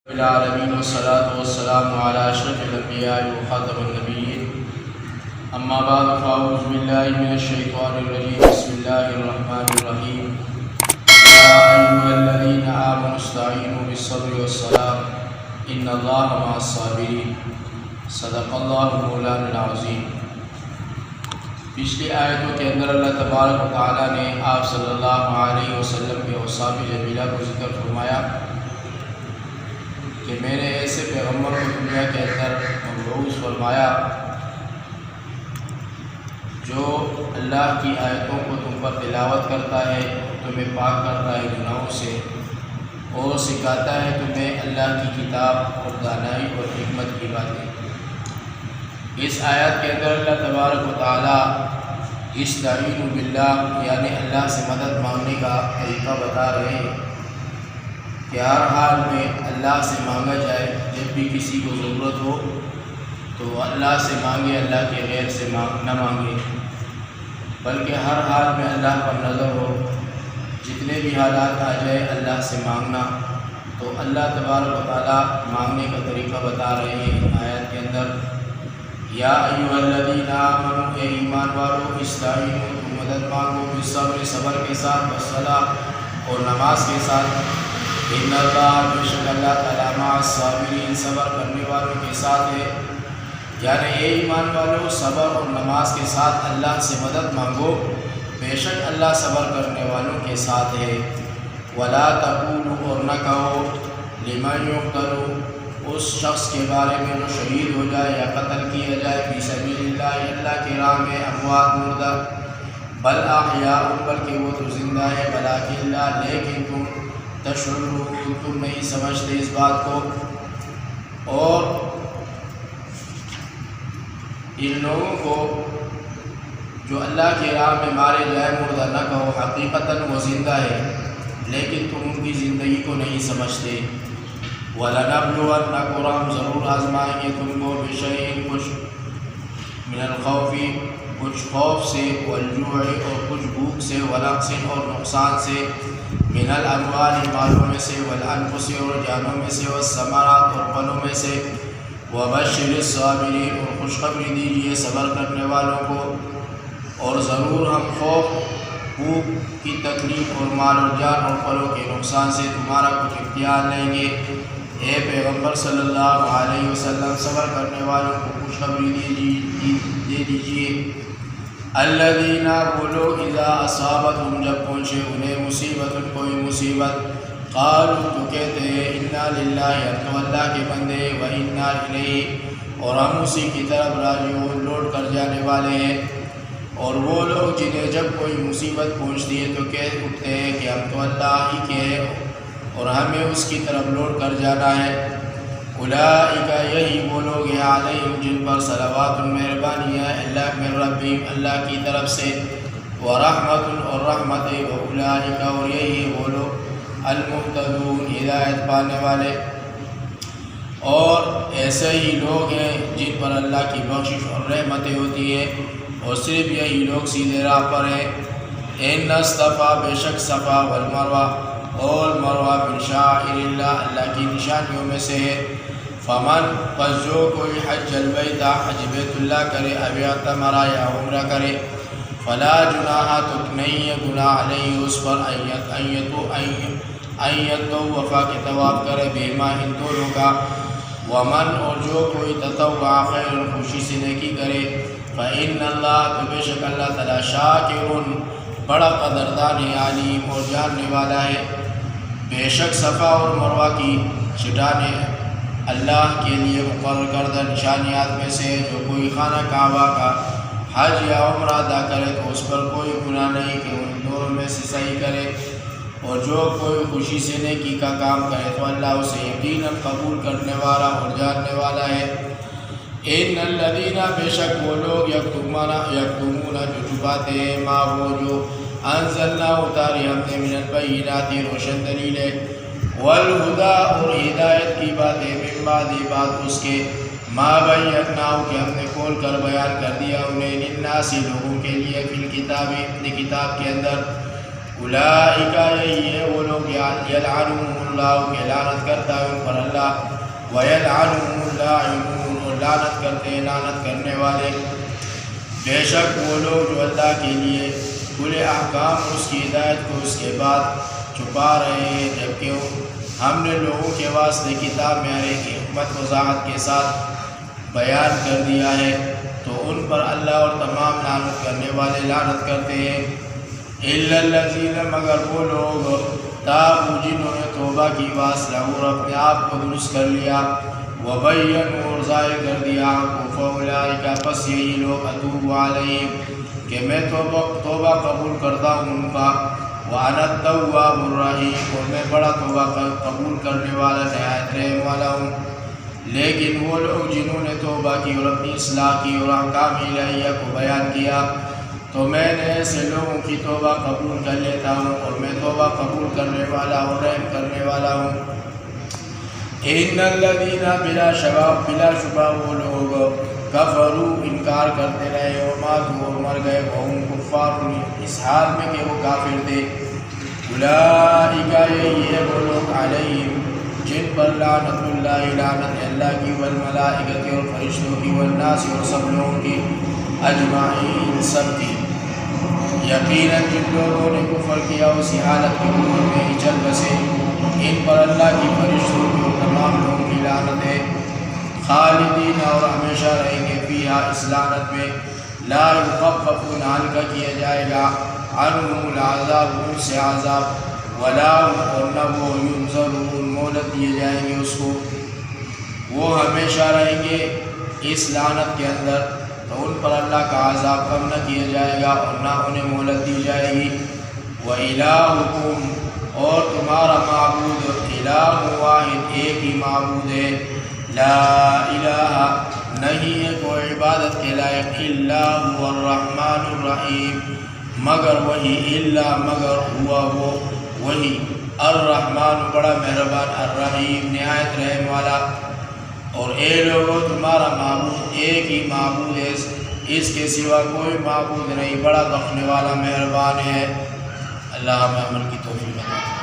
العالمین والصلاة والسلام علی اشرف الانبیاء وخاتم النبیین اما بعد فاعوذ باللہ من الشیطان الرجیم بسم اللہ الرحمن الرحیم یا ایھا الذین آمنوا استعینوا بالصبر والصلاة ان اللہ مع الصابرین صدق اللہ مولانا العظیم۔ پچھلی آیتوں کے اندر اللہ تبارک و تعالیٰ نے آپ صلی اللہ علیہ وسلم کے اوصاف جمیلہ کو ذکر فرمایا کہ میں نے ایسے پیغمبر کو دنیا کے اندر مبعوث فرمایا جو اللہ کی آیتوں کو تم پر تلاوت کرتا ہے، تمہیں پاک کرتا ہے گناہوں سے، اور سکھاتا ہے تمہیں اللہ کی کتاب اور دانائی اور حکمت کی باتیں۔ اس آیت کے اندر اللہ تبارک و تعالیٰ استعینوا باللہ یعنی اللہ سے مدد مانگنے کا طریقہ بتا رہے ہیں کہ ہر حال میں اللہ سے مانگا جائے۔ جب بھی کسی کو ضرورت ہو تو اللہ سے مانگے، اللہ کے غیر سے نہ مانگے، بلکہ ہر حال میں اللہ پر نظر ہو۔ جتنے بھی حالات آ جائے اللہ سے مانگنا، تو اللہ تبارک و تعالیٰ مانگنے کا طریقہ بتا رہے ہیں ان آیات کے اندر۔ یا ایھا الذین آمنوا اے ایمان والو استعینوا تم مدد مانگو بالصبر صبر کے ساتھ، والصلاۃ اور نماز کے ساتھ، ان اللہ بے شک اللہ تعالیٰ مع الصابرین صبر کرنے والوں کے ساتھ ہے۔ یعنی اے ایمان والو صبر اور نماز کے ساتھ اللہ سے مدد مانگو، بے شک اللہ صبر کرنے والوں کے ساتھ ہے۔ ولا تقولوا اور نہ کہو لمن یقتل اس شخص کے بارے میں جو شہید ہو جائے یا قتل کیا جائے فی سبیل اللہ اللہ کی راہ میں، اموات مردہ، بل احیاء بلکہ وہ تو زندہ ہے، ولکن لا لیکن تم تشعرون تم نہیں سمجھتے اس بات کو۔ اور ان لوگوں کو جو اللہ کی راہ میں مارے جائے مردہ نہ کہو، حقیقتاً وہ زندہ ہے لیکن تم ان کی زندگی کو نہیں سمجھتے۔ وَلَنَبْلُوَنَّكُمْ ہم ضرور آزمائیں گے تم کو بِشَيْءٍ کچھ من الخوف کچھ خوف سے، والجوع اور کچھ بھوک سے، ونقص اور نقصان سے، من الاموال مالوں میں سے، والانفس اور جانوں میں سے، والثمرات اور پھلوں میں سے، وبشر الصابرین اور خوشخبری دیجیے صبر کرنے والوں کو۔ اور ضرور ہم خوف بھوک کی تکلیف اور مال اور جان اور پھلوں کے نقصان سے تمہارا کچھ اختیار لیں گے۔ اے پیغمبر صلی اللہ علیہ وسلم صبر کرنے والوں کو خوشخبری دے دیجیے۔ الذین وہ لوگ اذا اصابتہم جب پہنچے انہیں مصیبت کوئی مصیبت، قالوا تو کہتے ہیں انا للہ ہم تو اللہ کے بندے، و انا الیہ اور ہم اسی کی طرف راجعون لوٹ کر جانے والے ہیں۔ اور وہ لوگ جنہیں جب کوئی مصیبت پہنچتی ہے تو کہہ اٹھتے ہیں کہ ہم تو اللہ ہی کے ہیں اور ہمیں اس کی طرف لوٹ کر جانا ہے۔ اولئک یہی وہ لوگ ہیں علیہم جن پر صلوات مہربانی ہے اللہ من ربہم اللہ کی طرف سے، ورحمت اور رحمت، واولئک اور یہی وہ لوگ المہتدون ہدایت پانے والے۔ اور ایسے ہی لوگ ہیں جن پر اللہ کی بخشش اور رحمتیں ہوتی ہیں، اور صرف یہی لوگ سیدھے راہ پر ہیں۔ ان اصطفیٰ بے شک صفا والمروہ اور مروہ من شعائر اللہ اللہ کی نشانیوں میں سے ہے۔ فمن پس جو کوئی حج البیت حج بیت اللہ کرے، او اعتمر یا عمرہ کرے، فلا جناح تو نہیں ہے گناہ علیہ اس پر ان یطوف کہ طواف کرے بہما ان دونوں کا۔ ومن اور جو کوئی تطوع خیر خوشی سے نیکی کرے، فإن اللہ تو بے شک اللہ تعالیٰ شاکر بڑا قدردان ہے، علیم اور جاننے والا ہے۔ بے شک صفا اور مروہ کی چٹانیں اللہ کے لیے مقرر کردہ نشانیات میں سے، جو کوئی خانہ کعبہ کا حج یا عمرہ ادا کرے تو اس پر کوئی گناہ نہیں کہ ان دونوں میں سے صحیح کرے، اور جو کوئی خوشی سے نیکی کا کام کرے تو اللہ اسے یقیناً قبول کرنے والا اور جاننے والا ہے۔ ان الذین بے شک وہ لوگ یکتمون جو چھپاتے ہیں ما وہ جو انزلنا اتاری ہم نے من البینات روشن دلیلیں، والہدی اور ہدایت کی باتیں، من بعد اس کے، ما بیناہ کہ ہم نے کھول کر بیان کر دیا انہیں، للناس لوگوں کے لیے، فی الکتاب اپنی کتاب کے اندر، اولئک یہی ہے وہ لوگ یلعنہم اللہ کہ لعنت کرتا ہے ان پر اللہ، ویلعنہم اللاعنون اور لعنت کرتے ہیں لعنت کرنے والے۔ بے شک وہ لوگ جو اللہ کے لیے کھلے احکام اس کی ہدایت کو اس کے بعد چھپا رہے ہیں، جبکہ ہم نے لوگوں کے واسطے کتاب میں ہر ایک حکمت وضاحت کے ساتھ بیان کر دیا ہے، تو ان پر اللہ اور تمام لعنت کرنے والے لعنت کرتے ہیں۔ الا الذین مگر وہ لوگ تابوا جنہوں نے توبہ کی واسطہ اور اپنے آپ کو درست کر لیا، وبینوا اور ظاہر کر دیا، فاولئک پس یہی لوگ اتوب علیہم کہ میں توبہ قبول کرتا ہوں ان کا، وانا التواب الرحیم اور میں بڑا توبہ قبول کرنے والا نہایت رحم والا ہوں۔ لیکن وہ لوگ جنہوں نے توبہ کی اور اپنی اصلاح کی اور احکام الہیہ کو بیان کیا، تو میں نے ایسے لوگوں کی توبہ قبول کر لیتا ہوں اور میں توبہ قبول کرنے والا اور رحم کرنے والا ہوں۔ ان الذین بلا شبہ وہ لوگ کفروا انکار کرتے رہے وماتوا اور مر گئے وہم کفار اس حال میں کہ وہ کافر تھے، اولئک یہی ہے وہ لوگ علیہم جن پر لعنت اللہ لعنت اللہ کی والملائکۃ اور فرشتوں کی والناس اور سب لوگوں کی اجمعین سب کی، یقیناً جن لوگوں نے کفر کیا اسی حالت کے کفر میں ہی چل بسے، ان پر اللہ کی فرشتوں کی اور تمام لوگوں کی لعنت ہے، خالدین اور ہمیشہ رہیں گے فیہا اس لعنت میں، لا یخفف ہلکا کیا جائے گا عنہم العذاب ان سے عذاب، ولا اور نہ وہ ینظرون مہلت دیے جائیں گے اس کو، وہ ہمیشہ رہیں گے اس لعنت کے اندر، تو ان پر اللہ کا عذاب کم نہ کیا جائے گا اور نہ انہیں مہلت دی جائے گی۔ وَإِلَٰهُكُمْ اور تمہارا معبود الہ واحد ایک ہی معبود ہے، لا الہ نہیں ہے کوئی عبادت کے لائق الا هو الرحمن الرحیم مگر وہی، الا مگر ہوا وہ وہی، الرحمن بڑا مہربان، الرحیم نہایت رحم والا۔ اور اے لوگو تمہارا معبود ایک ہی معبود ہے، اس کے سوا کوئی معبود نہیں، بڑا بخشنے والا مہربان ہے۔ اللہ ہمیں عمل کی توفیق عطا فرمائے۔